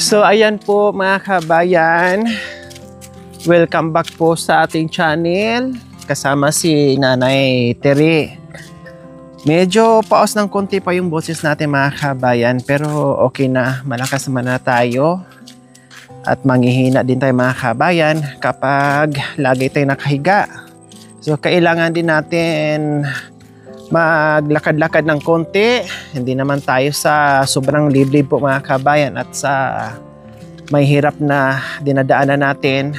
So ayan po mga kabayan, welcome back po sa ating channel. Kasama si Nanay Tere. Medyo paos ng konti pa yung boses natin mga kabayan, pero okay na, malakas naman na tayo. At manghihina din tayo mga kabayan kapag lagi tayo nakahiga. So kailangan din natin maglakad-lakad ng konti. Hindi naman tayo sa sobrang liblib po mga kabayan at sa may hirap na dinadaanan natin.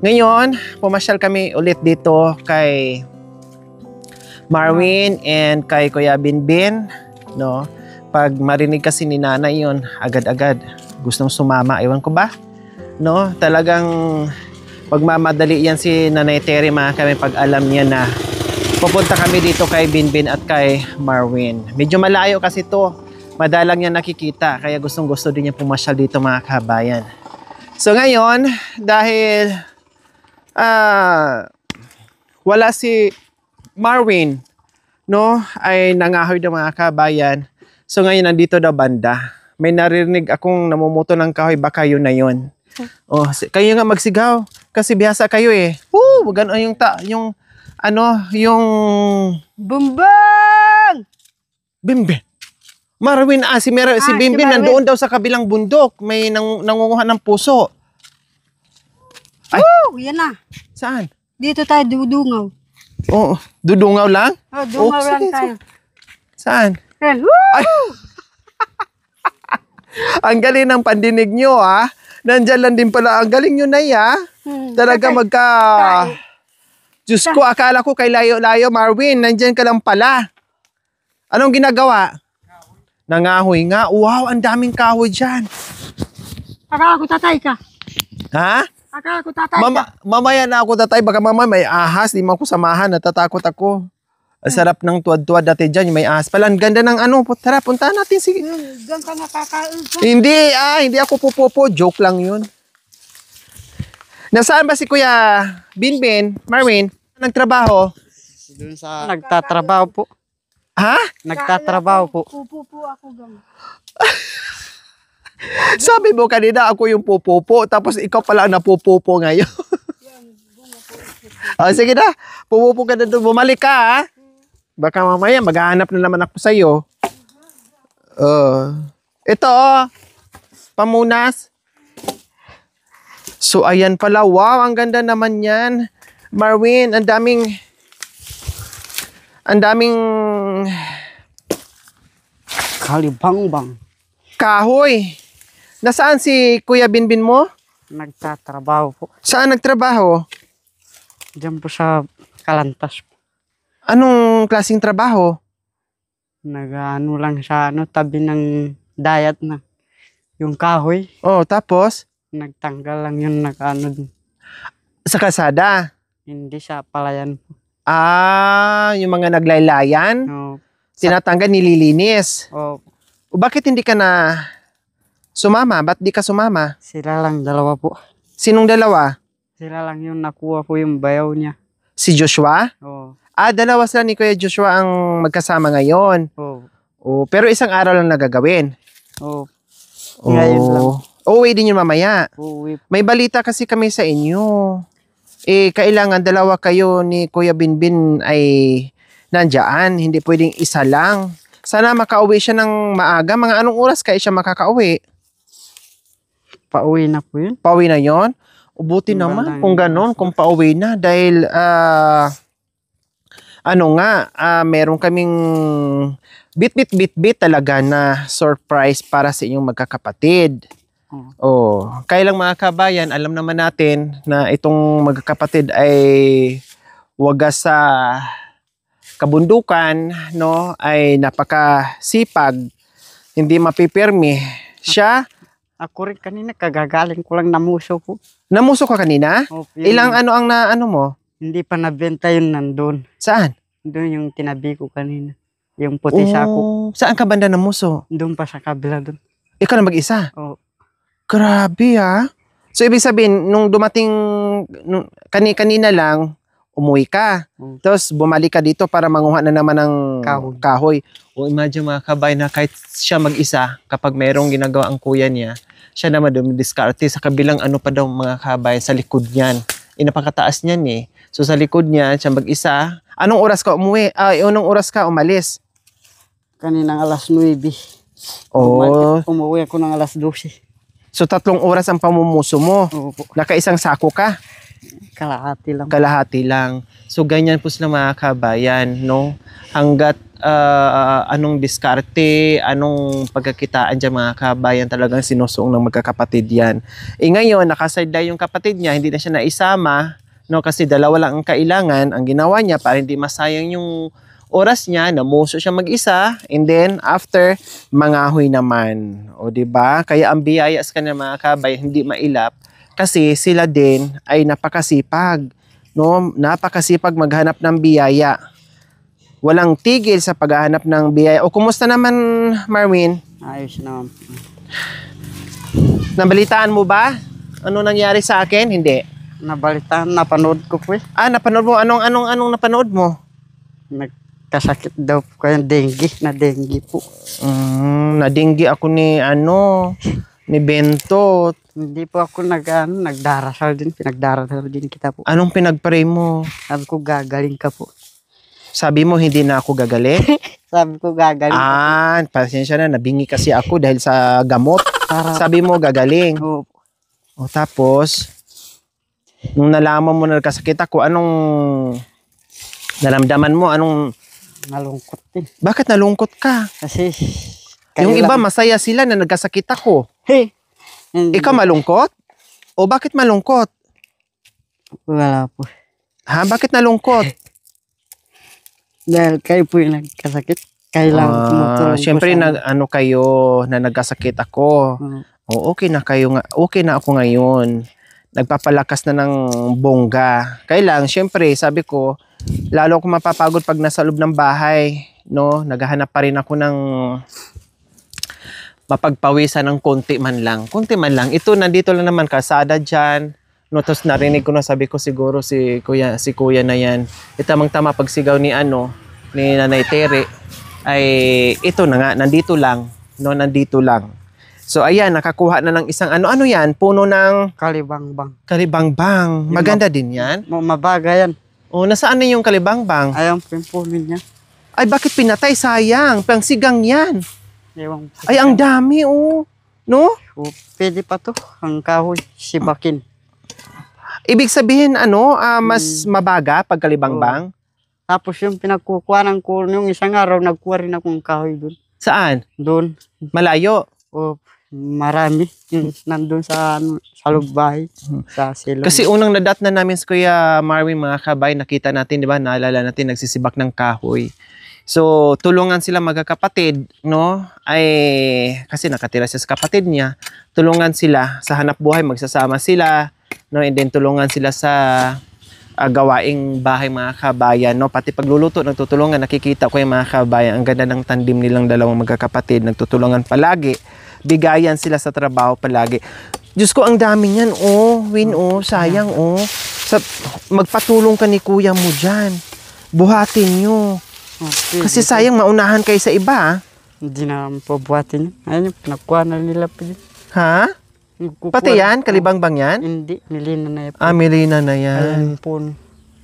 Ngayon, pumasyal kami ulit dito kay Marwin and kay Kuya Binbin, no? Pag marinig kasi ni Nanay yun, agad-agad gustong sumama, ewan ko ba? No? Talagang pagmamadali yan si Nanay Tere mga kami pag alam niya na pupunta kami dito kay Binbin at kay Marwin. Medyo malayo kasi to. Madalang niya nakikita. Kaya gustong-gusto din niya pumasyal dito mga kabayan. So ngayon, dahil wala si Marwin, no? Ay nangahoy ng mga kabayan. So ngayon, nandito daw banda. May naririnig akong namumuto ng kahoy. Baka yun na yun. Oh, kayo nga magsigaw. Kasi bihasa kayo eh. Gano'n yung yung Bumbang! Binbin. Marwin, si Binbin nandoon daw sa kabilang bundok. May nangunguha ng puso. Ay, Yan na. saan? Dito tayo dudungaw. Oo, dudungaw lang? Dungaw lang sige, tayo. Saan? Yan. Ay. Ang galing ng pandinig nyo, ha? Nandyan lang din pala. Ang galing nyo na, ha? Talaga Diyos ko, akala ko kay layo-layo, Marwin. Nandyan ka lang pala. Anong ginagawa? Nangahoy nga. Wow, ang daming kahoy dyan. Akala ko tatay ka. Ha? Akala ko tatay ka. Mamaya na ako tatay. Baka mamaya may ahas. Di mo ako samahan. Natatakot ako. Ang sarap ng tuwad-tuwad dati dyan. May ahas pala. Ang ganda ng Tara, punta natin. Sige. Diyan ka nakakain ka. Hindi ako pupupo. Joke lang yun. Nasaan ba si Kuya Binbin, Marwin? Nagtrabaho? Doon sa nagtatrabaho po. Ha? Nagtatrabaho po. Pupupo ako gang. Sabi mo kanina ako yung pupupo, tapos ikaw pala ang napupupo ngayon. Sige na, pupupo ka na doon. Bumalik ka, ha? Baka mamaya maghahanap na naman ako sa'yo. Ito, pamunas. So, ayan pala. Wow, ang ganda naman yan. Marwin, ang daming Kalibang-bang. kahoy. Nasaan si Kuya Binbin mo? Nagtatrabaho po. Saan nagtrabaho? Diyan po sa Kalantas po. Anong klaseng trabaho? Nag-ano lang sa tabi ng dayat na yung kahoy. Oh, tapos? Nagtanggal lang yun dun. Sa kalsada? Hindi sa palayan po. Yung mga naglaylayan? No, Tinatanggal, nililinis. o Bakit hindi ka na sumama? Ba't di ka sumama? sila lang dalawa po. Sinong dalawa? Sila lang yung nakuha po yung bayaw niya. Si Joshua? O, Dalawa sila ni Kuya Joshua ang magkasama ngayon. Pero isang araw lang nagagawin. Ngayon lang. Uuwi din yun mamaya. Uwi. May balita kasi kami sa inyo. Kailangan dalawa kayo ni Kuya Binbin ay nandyan. Hindi pwedeng isa lang. Sana makauwi siya ng maaga. Mga anong oras kaya siya makakauwi? Pauwi na po yun. Pauwi na yon? Ubuti naman kung ganon, kung pauwi na. Dahil, meron kaming bit talaga na surprise para sa inyong magkakapatid. Kaya lang mga kabayan, alam naman natin na itong magkakapatid ay wagas sa kabundukan, no? Ay napakasipag, hindi mapipirmi. Siya, Ako rin kanina, kagagaling ko lang namuso po. namuso ka kanina? Yun, Ilang ano mo? Hindi pa nabenta yun nandun. Saan? Doon yung tinabi ko kanina. Yung puti sako. Saan ka banda namuso? Doon pa sa kabila doon. Ikaw na mag-isa? Oo. Grabe, ha? So, ibig sabihin, nung dumating, kanina lang, umuwi ka. Tapos bumalik ka dito para manguha na naman ng kahoy. O imagine mga kabayan na kahit siya mag-isa, kapag mayroong ginagawa ang kuya niya, siya naman dumidiskarte sa kabilang ano pa daw mga kabayan sa likod niyan. Napakataas niyan eh. So sa likod niya, siya mag-isa. Anong oras ka umuwi? Anong oras ka umalis? Kaninang alas 9. Umuwi ako ng alas 12. So 3 oras ang pamumuso mo. Opo. Nakaisang sako ka. Kalahati lang. Kalahati lang. So ganyan po sila mga kabayan, no? Hanggat anong diskarte, anong pagkakitaan dyan mga kabayan, talagang sinusuong ng magkakapatid yan. Ngayon, nakasidlay yung kapatid niya, hindi na siya naisama, no? Kasi dalawa lang ang kailangan. Ang ginawa niya para hindi masayang yung oras niya, namuso siya mag-isa, and then after, mangahoy naman. O diba? Kaya ang biyaya sa kanila mga kabayan, hindi mailap, kasi sila din ay napakasipag, no? Napakasipag maghanap ng biyaya. Walang tigil sa paghahanap ng biyaya. O kumusta naman, Marwin? Ayos naman. Nabalitaan mo ba? Ano nangyari sa akin? Hindi. Nabalitaan, napanood ko po eh. Napanood mo? Anong napanood mo? Nagkasakit daw po kayo, dengue po. Nadinggi ako ni Bento. Hindi po ako nagdarasal din, pinagdarasal din kita po. Anong pinagpray mo? Sabi ko gagaling ka po. Sabi mo hindi na ako gagaling? Sabi ko gagaling ka po. Pasensya na, nabingi kasi ako dahil sa gamot. Sabi mo gagaling. Opo. O tapos, nung nalaman mo na nagkasakit ako, anong naramdaman mo? Anong Nalungkot din. Bakit nalungkot ka? Kasi Yung iba masaya sila na nagkasakit ako. Hey! Ikaw malungkot? O bakit malungkot? Wala po. Ha? Bakit nalungkot? Dahil kayo po yung nagkasakit. Kailangan tumutulong po Siyempre sana. kayo na nagkasakit ako. O okay na kayo nga. Okay na ako ngayon. Nagpapalakas na ng bongga. Kailang, siyempre, sabi ko, lalo ako mapapagod pag nasa loob ng bahay. No? Naghahanap pa rin ako ng mapagpawisan ng konti man lang. Konti man lang. Ito, nandito lang naman, kasada dyan. No, tapos narinig ko na, sabi ko siguro si kuya na yan. Itamang-tama pagsigaw ni Nanay Tere, ay ito na nga, nandito lang. No, nandito lang. So ayan, nakakuha na ng isang ano yan? Puno ng Kalibangbang. kalibangbang. Maganda din yan. Mabaga yan. O, nasaan na yung kalibangbang? Ayaw po yung punin niya. Ay, bakit pinatay? Sayang. Pangsigang yan. Ewan po. Ay, ang dami, oh. No? O, pwede pa to. Ang kahoy, sibakin. Ibig sabihin, mas mabaga pag kalibangbang? Tapos yung pinagkukuha ng yung isang araw, nagkuha rin akong kahoy doon. Saan? Doon. Malayo? O, marami. Nandun sa lugbahay. Sa silong. Kasi unang nadat na namin sa Kuya Marvin, mga kabay, nakita natin, di ba? Naalala natin, nagsisibak ng kahoy. So, tulungan sila magkakapatid, no? Kasi nakatira siya sa kapatid niya. Tulungan sila sa hanap buhay, magsasama sila, no? And then tulungan sila sa gawaing bahay, mga kabayan, no? Pati pagluluto, nagtutulungan. Nakikita ko yung mga kabayan, ang ganda ng tandem nilang dalawang magkakapatid, nagtutulungan palagi. Bigayan sila sa trabaho palagi. Diyos ko, ang dami niyan, Win, sayang, magpatulong ka ni kuya mo dyan. Buhatin nyo. Okay, Kasi sayang, maunahan kayo sa iba. Hindi na po buhatin yun. Ayun, nakuha na nila po yun. Ha? Pati yan? Kalibangbang yan? Hindi, nilina na yan po. Milina na yan. Ayun po.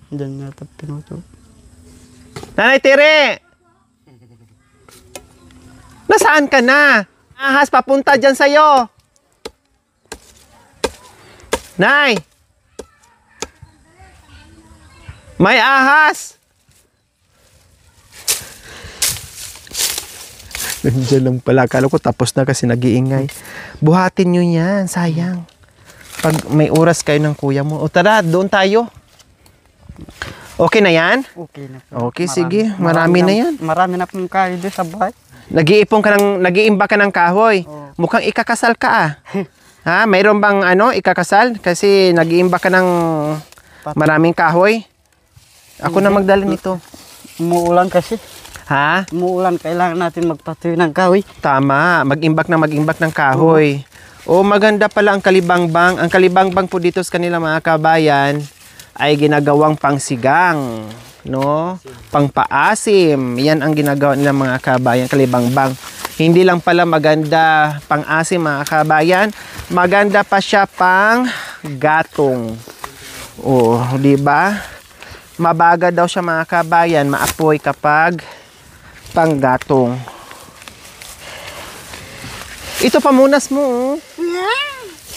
Diyan na ito pinuto. Nanay Tere! Nasaan ka na? Ahas, papunta dyan sa'yo. Nay! May ahas! Nandiyan lang pala. Akala ko tapos na kasi nag-iingay. Buhatin nyo yan. Sayang. Pag may oras kayo ng kuya mo. O tara, doon tayo. Okay na yan? Okay na po. Okay, sige. Marami na yan. Marami na pong kayo doon sa bahay. Nag-iimba ka ng kahoy. Oo. Mukhang ikakasal ka Ha? Mayroon bang ikakasal? Kasi nag-iimba ka ng maraming kahoy. Ako na magdala nito. Umuulan kasi. Ha? Umuulan, kailangan natin magpatuloy ng kahoy. Tama. Mag-imbak ng kahoy. O maganda pala ang kalibangbang. Ang kalibangbang po dito sa kanila mga kabayan, ay ginagawang pangsigang, no? Pangpaasim. Yan ang ginagawa nila mga kabayan, kalibangbang. Hindi lang pala maganda pang-asim mga kabayan, maganda pa siya pang gatong. Oh, di ba? Mabaga daw siya mga kabayan, maapoy kapag panggatong. Ito pamunas mo. Oh.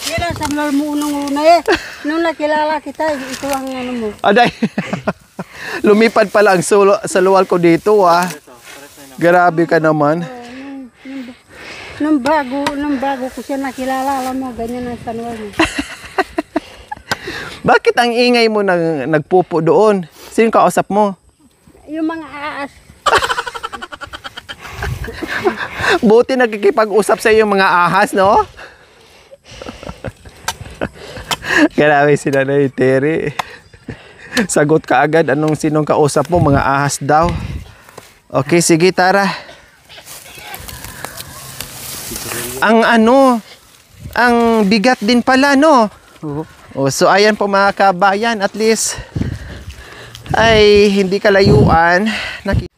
Kira sa mo unang-una eh. Nung nakilala kita, ito ang ano mo. Aday. Lumipad pala ang sa luwal ko dito ah. Grabe ka naman. Nung bago ko siya nakilala, alam mo, ganyan ang sanwal mo. Bakit ang ingay mo nagpupo doon? Sino kausap mo? Yung mga aas. Buti nagkikipag-usap sa iyo yung mga ahas, no? Grabe si Nanay Terry. Sagot ka agad, sinong kausap mo? Mga ahas daw. Okay, sige, tara. Ang bigat din pala, no? Oo. Oh, so ayan po mga kabayan, at least ay hindi kalayuan.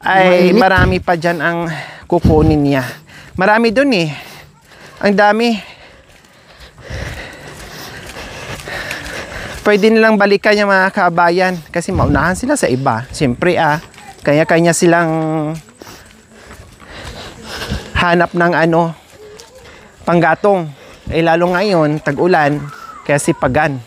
Ay marami pa dyan ang kukunin niya. Marami dun eh. Ang dami. Pwede nilang balikan yung mga kabayan kasi maunahan sila sa iba. Siyempre kanya-kanya silang hanap ng panggatong. Eh lalo ngayon, tag-ulan, kaya sipagan.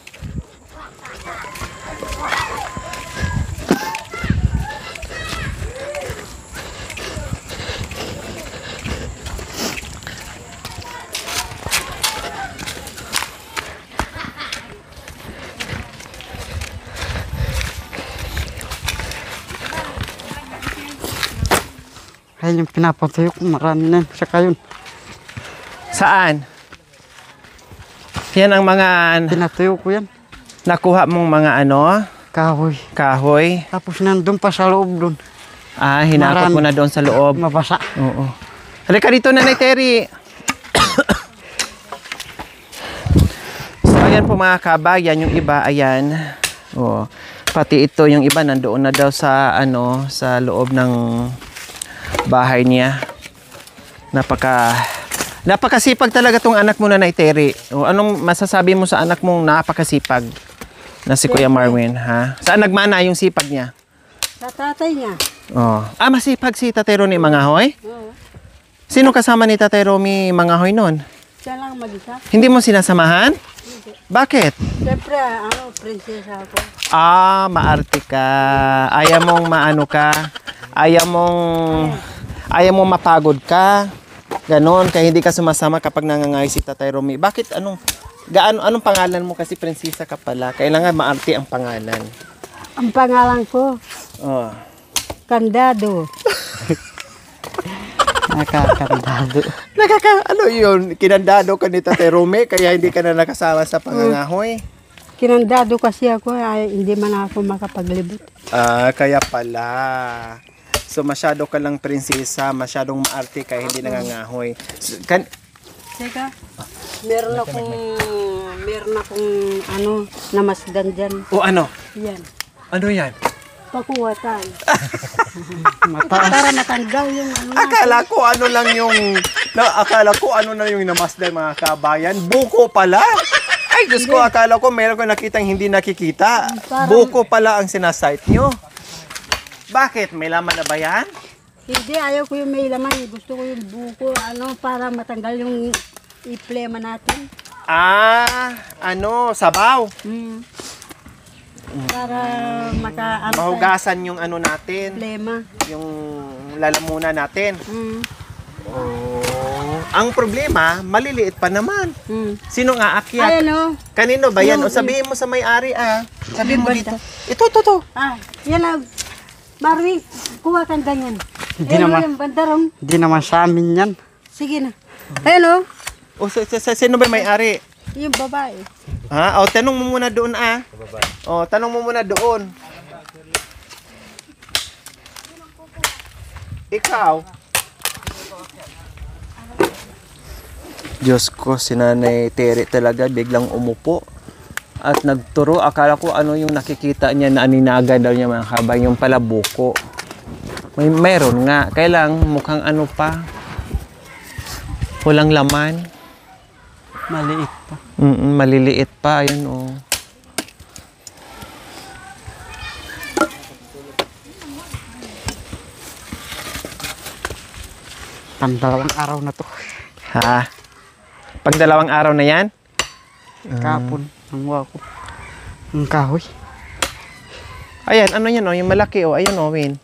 Ayun yung pinapatuyo ko, marami na saka yun. Saan? Yan ang mga Pinatuyo ko yan. nakuha mong mga Kahoy. kahoy. Tapos nandun pa sa loob dun. Hinakot mo na doon sa loob. Mabasa. Oo. Halika dito, Nanay Terry. So, ayan po mga kabayan, yung iba, ayan. Oh, pati ito, yung iba, nandoon na daw sa, sa loob ng bahay niya. Napakasipag talaga tong anak mo, Nanay Terry. O, anong masasabi mo sa anak mong napakasipag na si Kuya Marwin, ha? Saan nagmana yung sipag niya? Sa tatay niya. Oh. Masipag si Tatay Romy Mangahoy? Oo. Sino kasama ni Tatay Romy Mangahoy noon? Siya lang mag-isa. Hindi mo sinasamahan? Bakit? Siyempre, prinsesa ako. Maarte ka. Ayaw mong Ayaw mong mapagod ka. Ganon, kaya hindi ka sumasama kapag nangangay si Tatay Romy. Bakit? Anong pangalan mo kasi prinsesa ka pala? Kailangan maarte ang pangalan. Ang pangalan ko, Oh. Kandado. Nakakandado. Ano yun? Kinandado ka ni Tatay Romy kaya hindi ka na nakasama sa pangangahoy? Kinandado kasi ako, hindi man ako makapaglibot. Kaya pala. So masyado ka lang prinsesa, masyadong maarte kaya hindi nangangahoy. Teka, meron akong namasdan dyan. O ano? Yan, Ano yan? pakuwatan. Mataas. Para matanggal yung Akala ko ano na yung namasdan mga kabayan. Buko pala. Ay, Diyos ko, akala ko meron ko nakitang hindi nakikita. Buko pala ang sinasite nyo. Bakit? May laman na ba yan? Hindi, ayaw ko yung may laman. Gusto ko yung buko, para matanggal yung iplema natin. Sabaw. Para Mahugasan yung natin. iplema. Yung lalamunan natin. Oh. Ang problema, maliliit pa naman. Sino nga aakyat? Ayan Kanino ba yan? Yung- O sabihin mo sa may-ari Sabihin mo Banda. dito. Ito. Yan na. Marwi, kuha kang ganyan. Hindi naman. Yung bandarong. Hindi naman sa amin yan. Sige na. Ayan O sino ba may-ari? yung babae. Tanong mo muna doon tanong mo muna doon. Ikaw? Diyos ko, si Nanay Terry talaga biglang umupo. At nagturo, akala ko ano yung nakikita niya na aninaga daw niya mga kabayan, yung pala buko. Mayroon nga, kaya lang mukhang ano pa, walang laman. Maliit pa. Maliliit pa, ayun oh. Pang 2 araw na to. Ha? Pag 2 araw na yan? Kapon. Ang wako. Ang kahoy. Ayan, ano yan oh, yung malaki oh, ayun oh, Win.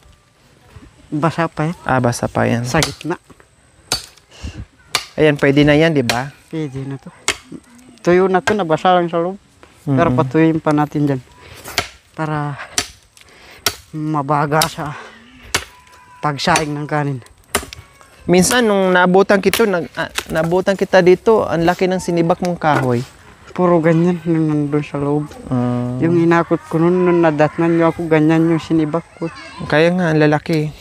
Basa pa yan. Basta pa yan. Sa gitna. Ayan, pwede na yan, di ba? Pwede na to. Tuyo na to. Nabasa lang sa loob. Pero patuyuin pa natin dyan. Para mabaga sa pagsaing ng kanin. Minsan, nung naabutan kita dito, ang laki ng sinibak mong kahoy. Puro ganyan nung nandun sa loob. Yung inakot ko nun, nung nadatnan nyo ako, ganyan yung sinibak ko. Kaya nga, ang lalaki.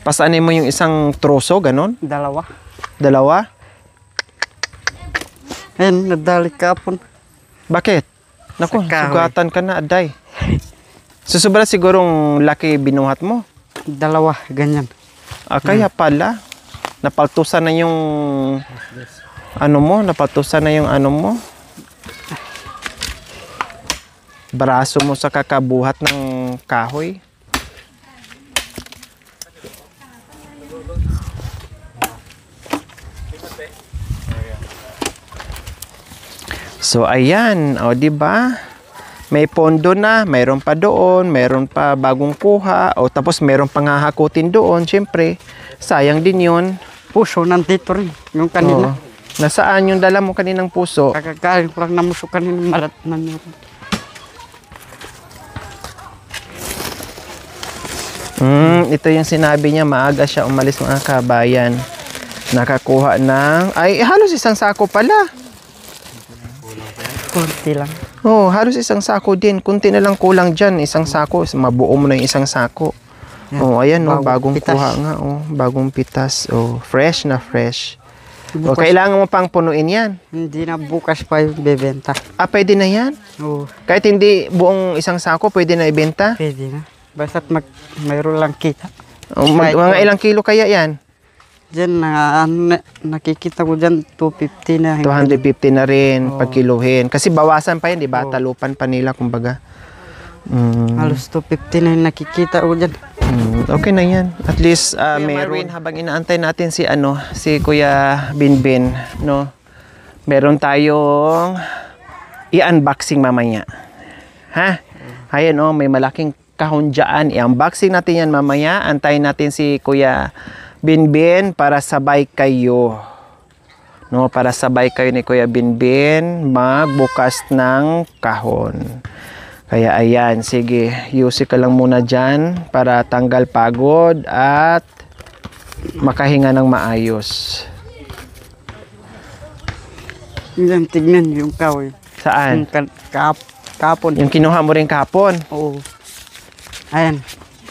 Pasanin mo yung isang troso, ganon? 2. 2? Ayan, nadali kapon. Bakit? Naku, Sa kahoy. sugatan ka na, aday. Susubra sigurong laki binuhat mo. 2, ganyan. Kaya pala, napaltusan na yung ano mo, braso mo sa kakabuhat ng kahoy. So ayan, o di ba? May pondo na, mayroon pa doon, mayroon pa bagong kuha, o tapos mayroon pang hahakutin doon, syempre. Sayang din 'yun. Puso nandito rin. Yung kanina. Oo. Nasaan yung dala mo kaninang puso? Kakagaling ko lang namusok kanina. Malat na nyo. Ito yung sinabi niya, maaga siya umalis mga kabayan. Nakakuha ng, ay halos isang sako pala. Kunti lang. Oh, halos isang sako din. Kunti na lang kulang dyan, isang sako. Mabuo mo na yung isang sako. Yan. Oh, ayan oh, bagong pitas. kuha nga oh, bagong pitas. Oh, fresh na fresh. O, Bukas, kailangan mo pang punuin yan. hindi na bukas pa yung bebenta. Pwede na yan? Oo, Kahit hindi buong isang sako, pwede na ibenta? pwede na. Basta't mayroon lang kita. Mga ilang kilo kaya yan? Diyan, nakikita ko dyan, 250 na. 250 na rin, Oo. pagkiluhin. Kasi bawasan pa yan, di ba? Oo. Talupan pa nila, kumbaga. Halos 250 na yung nakikita ko dyan. Okay na yan. At least, meron. Habang inaantay natin si Kuya Binbin, no? Meron tayong i-unboxing mamaya. Ha? Ayan, oh, may malaking kahon dyan. I-unboxing natin yan mamaya. Antayin natin si Kuya Binbin para sabay kayo. No, para sabay kayo ni Kuya Binbin magbukas ng kahon. Kaya ayan, sige, use ka lang muna dyan para tanggal pagod at makahinga ng maayos. Yan, tignan yung kahoy. Saan? Yung kapon. Yung kinuha mo rin kahapon? Oo. Ayan.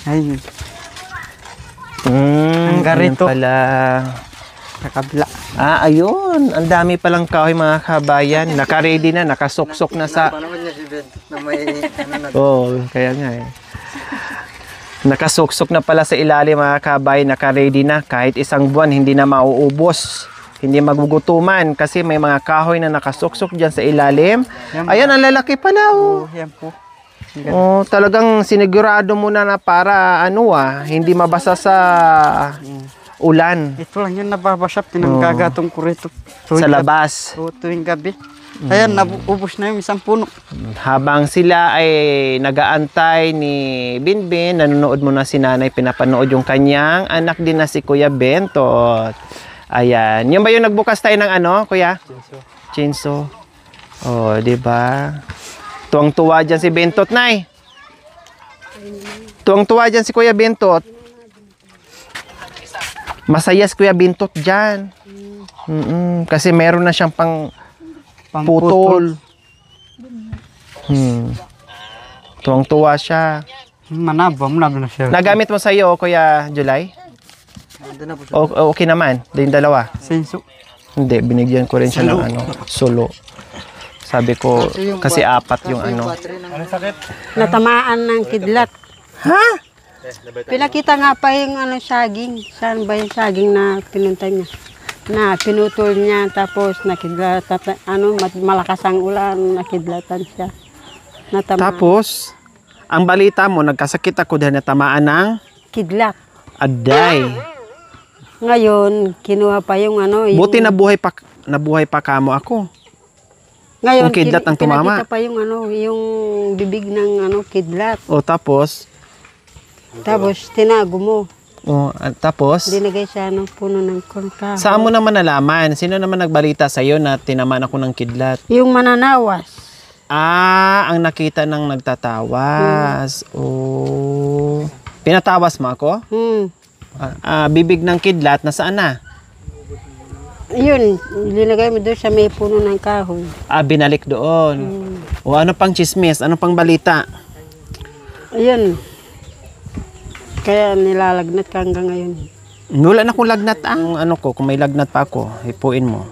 Ayun. Ayan Hanggang rito. pala. Sa kabila. Ayun. Ang dami palang kahoy mga kabayan. Naka-ready na, nakasuksok na sa... Panahon niya si Ben na may Kaya nga eh. Nakasuksok na pala sa ilalim mga kabayan, naka-ready na. Kahit isang buwan, hindi na mauubos. Hindi magugutuman kasi may mga kahoy na nakasuksok dyan sa ilalim. Ayan, ang lalaki pala oh. yan po. Oh, talagang sinigurado mo na para hindi mabasa sa ulan Ito lang yun nababasa. Pinanggagatong ko rito. sa labas. Tuwing gabi. Ayan, naubos na yung isang puno. Habang sila ay nagaantay ni Binbin, nanonood mo na si nanay, pinapanood yung kanyang anak din na si Kuya Bentot. Ayan. Yung ba yung nagbukas tayo ng Kuya? Chinso. Oh, di ba? Tuwang-tuwa dyan si Bentot, Nay. Tuwang-tuwa dyan si Kuya Bentot. Masaya si Kuya Bentot dyan. Kasi meron na siyang putol. Tuwang-tuwa siya. Manabam na siya. Nagamit mo sa'yo, Kuya July? Okay naman. Yung dalawa. Senso. Hindi, binigyan ko rin siya ng solo. Sabi ko, kasi apat yung ano. Natamaan ng kidlat. Ha? Pinakita nga pa yung ano, saging. Saan ba yung saging na pinunta niya? Na pinutol niya, tapos nakidlatan, malakas ang ulan, nakidlatan siya. Natamaan. Tapos, ang balita mo, nagkasakit ako dahil natamaan ng Kidlat. aday. Ngayon, kinuha pa yung ano. Yung, Buti nabuhay pa kamo ako. ngayon, yung kidlat ang tumama. pinakita pa yung ano, yung bibig ng ano, kidlat. O tapos, Tapos, tinago mo. tapos, Dinagay sa ano, puno ng kahoy. saan mo naman nalaman? Sino naman nagbalita sa'yo na tinamaan ako ng kidlat? Yung mananawas. Ang nakita ng nagtatawas. Oh. Pinatawas mo ako? Bibig ng kidlat, nasaan na? Yun, linagay mo doon sa may puno ng kahoy. Binalik doon. O ano pang chismis? Ano pang balita? Ayun. Kaya nilalagnat ka hanggang ngayon. Wala na akong lagnat. Ang ano ko, kung may lagnat pa ako, hipuin mo.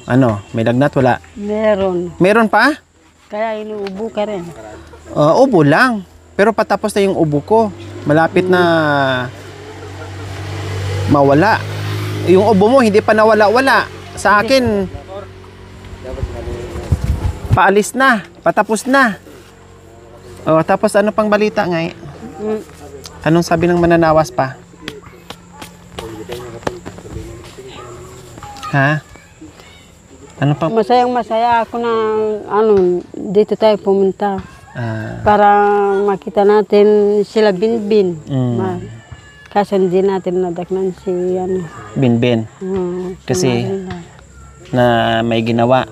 Ano, may lagnat? Wala. Meron. Meron pa? Kaya inuubo ka rin. Ubo lang. Pero patapos na yung ubo ko. Malapit na mawala. Yung ubo mo, hindi pa nawala-wala. Sa akin, paalis na. Patapos na. Tapos ano pang balita nga eh? Anong sabi ng mananawas pa? Ha? Ano pang... Masayang-masaya ako na dito tayo pumunta. Para makita natin sila Binbin. Kasi hindi natin nadaknan si Binbin. Kasi na may ginawa.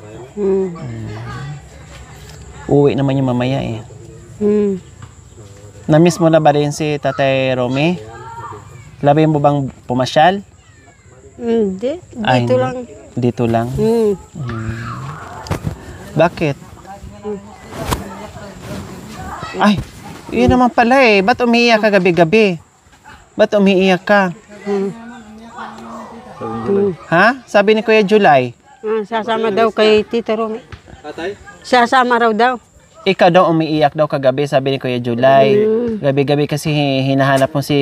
Uwi naman yung mamaya eh. Na-miss mo na ba rin si Tatay Romy? Labi mo bang pumasyal? Hindi. Ay, Dito lang. Dito lang? Bakit? Ay, yun naman pala eh. Ba't umiiyak ka gabi-gabi? Ba't umiiyak ka? Ha? Sabi ni Kuya July. Sasama daw kay Tita Romy. Sasama raw daw. Ikaw daw umiiyak daw kagabi, sabi ni Kuya July. Gabi-gabi kasi hinahanap mo si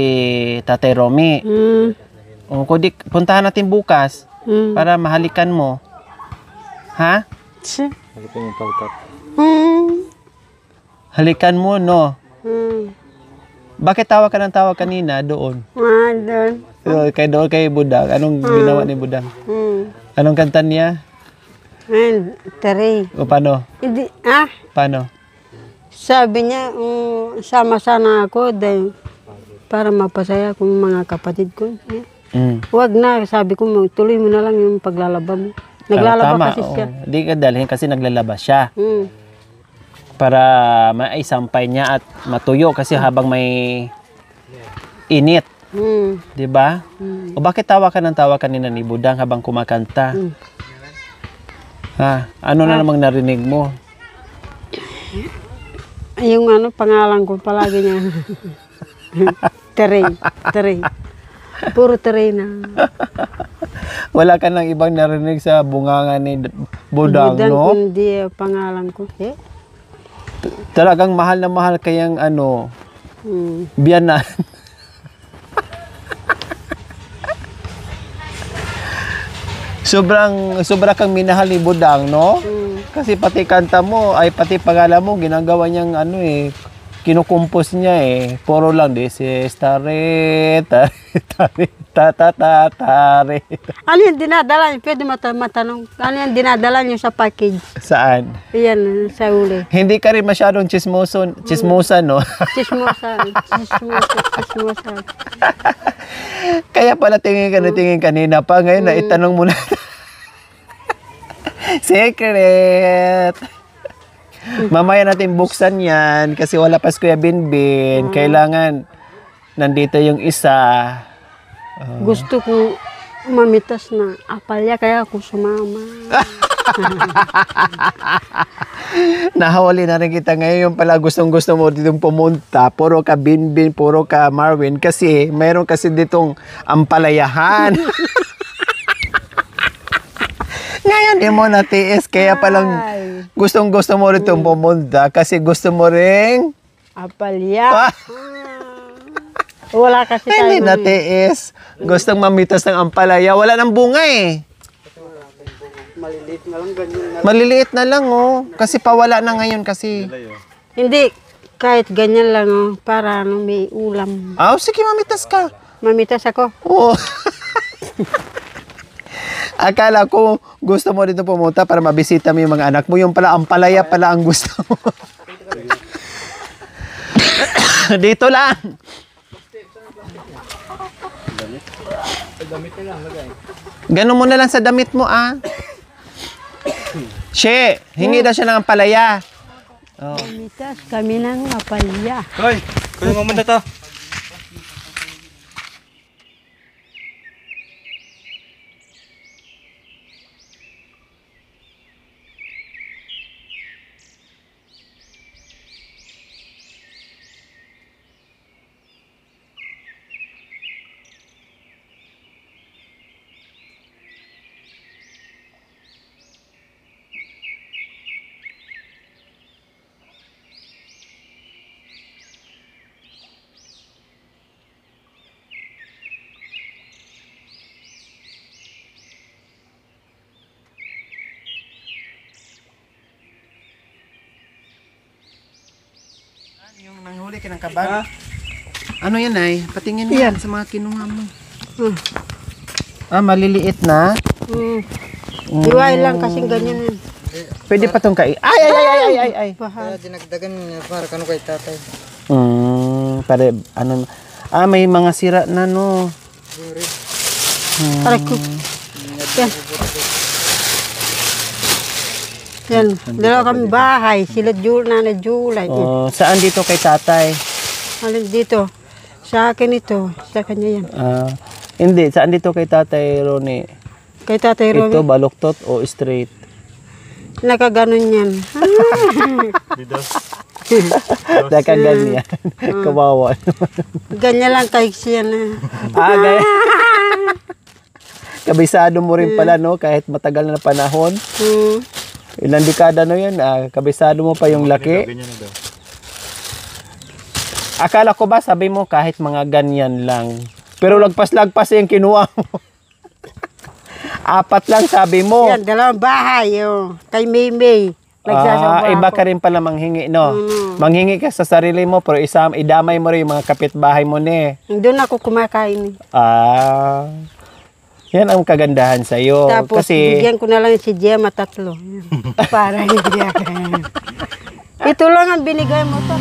Tatay Romy. Kundi puntahan natin bukas para mahalikan mo. Ha? Halikan yung pautak. Halikan mo, no? Bakit tawa ka ng tawa kanina doon? Doon. Doon kay Budang. Anong ginawa ni Budang? Anong kanta niya? Tari. O paano? Hindi, Paano? Sabi niya, sama sana ako dahil para mapasaya ko yung mga kapatid ko. Huwag na, sabi ko, tuloy mo na lang yung paglalaba mo. Naglalaba kasi siya. Hindi ka dalhin kasi naglalaba siya. Para maisampay niya at matuyo kasi habang may init. 'Di ba? O bakit tawa ka ng tawa kanina ni Budang habang kumakanta? Ha? Ano na namang narinig mo? Yung pangalan ko palagi niya. Teray. Puro teray na. Wala ka nang ibang narinig sa bunganga ni Budang, no? Kundi pangalan ko. Talagang mahal na mahal kayang biyanan. Sobra kang minahal ni Budang, no? Kasi pati kanta mo, ay pati pangalan mo, ginagawa niyang kinukumpos niya eh. Puro lang, this is tare. Ano yung dinadala niyo? Pwede matanong. Ano yung dinadala niyo sa package? Saan? Yan, sa uli. Hindi ka rin masyadong chismosa, no? Chismosa. Kaya pala tingin ka na tingin kanina pa. Ngayon na itanong mo na. Secret! Mamaya natin buksan yan kasi wala pa si Kuya Binbin. Kailangan nandito yung isa. Gusto ko mamitas na apalya kaya ako sumama. Nahawali na rin kita ngayon. Yung pala gustong-gusto mo ditong pumunta. Puro ka Binbin, puro ka Marvin. Kasi mayroon kasi ditong ampalayahan. Ngayon yan, di mo natiis. Kaya palang Ay, gustong-gusto mo rin itong pumunta kasi gusto mo ring apalya. Wala kasi hindi tayo. natiis. Gustong mamitas ng ampalaya. Wala nang bunga eh. Maliliit na lang, ganyan na. Maliliit na lang oh. Kasi pawala na ngayon kasi. Hindi, kahit ganyan lang para may ulam. Ah, sige, mamitas ka. Mamitas ako. Oo. Akala ko gusto mo dito pumunta para mabisita mo yung mga anak mo. Yung pala, ampalaya pala ang gusto mo. Dito lang. Ganun mo na lang sa damit mo, ah. She, hingi daw siya ng ampalaya. Oh. Mamitas kami ng apalya. Hoy, kunin mo muna to. Yung nanghuli ka ng kabag. Ano yan ay? Patingin mo yan sa mga kinuha mo. Ah, maliliit na. Iwain lang kasing ganyan yan. Pwede pa tong kai. Ay. Bahal. Dinagdagan niya para kano kay tatay. Pare, ano, may mga sira na no. Aray ko. Yan. Yan. Dalawa kami bahay. Sila Nanay Julay. Oh, saan dito kay tatay? Alin dito. Sa akin ito. Sa kanya yan. Hindi, saan dito kay tatay Ronnie? Kay Tatay Ito, Romy. baluktot o straight? Nakaganon yan. Daka ganyan. Kawawa. Ganyan lang tayo siya na. Gaya. Kabisado mo rin pala, no? Kahit matagal na panahon. Ilang dekada no yan, kabisado mo pa yung laki. Akala ko ba, sabi mo, kahit mga ganyan lang. Pero lagpas-lagpas yung kinuha mo. 4 lang sabi mo. Yan, dalawang bahay. Kay Maymay. Iba ka rin pala manghingi, no? Manghingi ka sa sarili mo, pero idamay mo rin yung mga kapitbahay mo, ne. Doon ako kumakain. Yan ang kagandahan sa'yo. Tapos, Kasi, bigyan ko na lang si Gemma 3. Para hindi ako. Ito lang ang binigay mo to.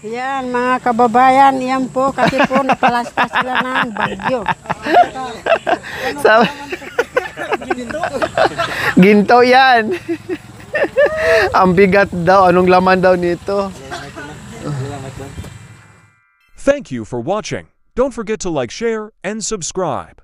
Yan, mga kababayan, yan po, kasi po napalaspas sila ng bagyo. Ginto yan. Ang bigat daw. Anong laman daw nito? Thank you for watching. Don't forget to like, share, and subscribe.